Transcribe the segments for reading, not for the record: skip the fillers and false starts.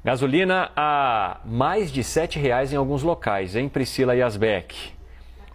Gasolina a mais de R$ 7,00 em alguns locais, hein, Priscila Yasbeck?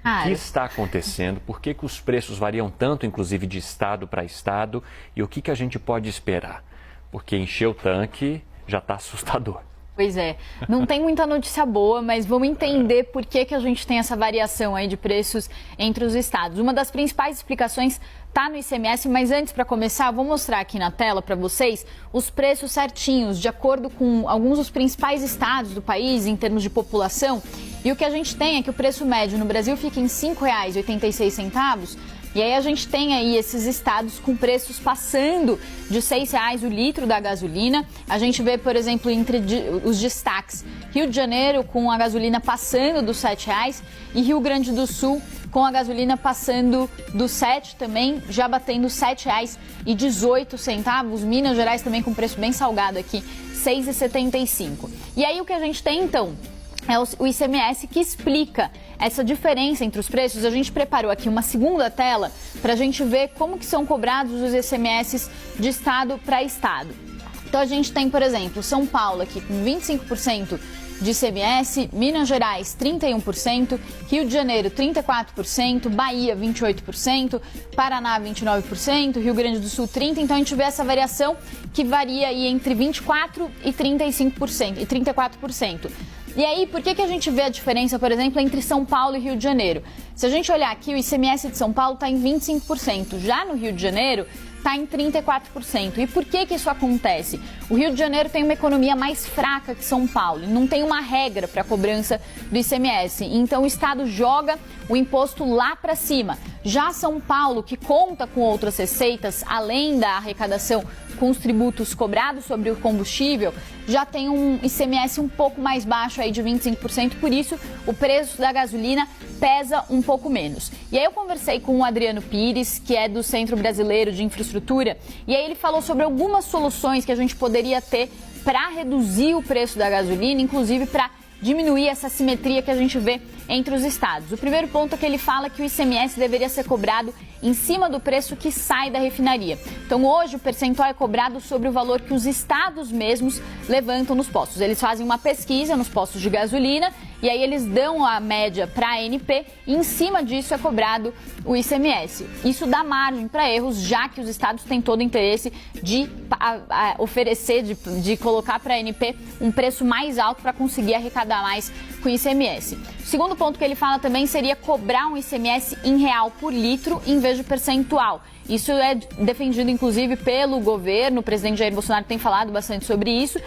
O que está acontecendo? Por que os preços variam tanto, inclusive de estado para estado? E o que a gente pode esperar? Porque encher o tanque já está assustador. Pois é, não tem muita notícia boa, mas vamos entender por que a gente tem essa variação aí de preços entre os estados. Uma das principais explicações está no ICMS, mas antes, para começar, vou mostrar aqui na tela para vocês os preços certinhos, de acordo com alguns dos principais estados do país, em termos de população. E o que a gente tem é que o preço médio no Brasil fica em R$ 5,86. E aí a gente tem aí esses estados com preços passando de R$ 6,00 o litro da gasolina. A gente vê, por exemplo, entre os destaques, Rio de Janeiro com a gasolina passando dos R$ 7,00 e Rio Grande do Sul com a gasolina passando dos 7 também, já batendo R$ 7,18. Minas Gerais também com preço bem salgado aqui, R$ 6,75. E aí o que a gente tem então é o ICMS que explica essa diferença entre os preços. A gente preparou aqui uma segunda tela para a gente ver como que são cobrados os ICMS de estado para estado. Então a gente tem, por exemplo, São Paulo aqui com 25% de ICMS, Minas Gerais 31%, Rio de Janeiro 34%, Bahia 28%, Paraná 29%, Rio Grande do Sul 30%. Então a gente vê essa variação que varia aí entre 24% e 35% e 34%. E aí, por que a gente vê a diferença, por exemplo, entre São Paulo e Rio de Janeiro? Se a gente olhar aqui, o ICMS de São Paulo está em 25%, já no Rio de Janeiro está em 34%. E por que isso acontece? O Rio de Janeiro tem uma economia mais fraca que São Paulo, não tem uma regra para a cobrança do ICMS, então o Estado joga o imposto lá para cima. Já São Paulo, que conta com outras receitas, além da arrecadação com os tributos cobrados sobre o combustível, já tem um ICMS um pouco mais baixo, aí de 25%, por isso o preço da gasolina pesa um pouco menos. E aí eu conversei com o Adriano Pires, que é do Centro Brasileiro de Infraestrutura, e aí ele falou sobre algumas soluções que a gente poderia ter para reduzir o preço da gasolina, inclusive para diminuir essa simetria que a gente vê entre os estados. O primeiro ponto é que ele fala que o ICMS deveria ser cobrado em cima do preço que sai da refinaria. Então hoje o percentual é cobrado sobre o valor que os estados mesmos levantam nos postos. Eles fazem uma pesquisa nos postos de gasolina e aí eles dão a média para a ANP e em cima disso é cobrado o ICMS. Isso dá margem para erros, já que os estados têm todo o interesse de oferecer, de colocar para a ANP um preço mais alto para conseguir arrecadar mais com o ICMS. O segundo ponto que ele fala também seria cobrar um ICMS em real por litro em vez de percentual. Isso é defendido inclusive pelo governo, o presidente Jair Bolsonaro tem falado bastante sobre isso.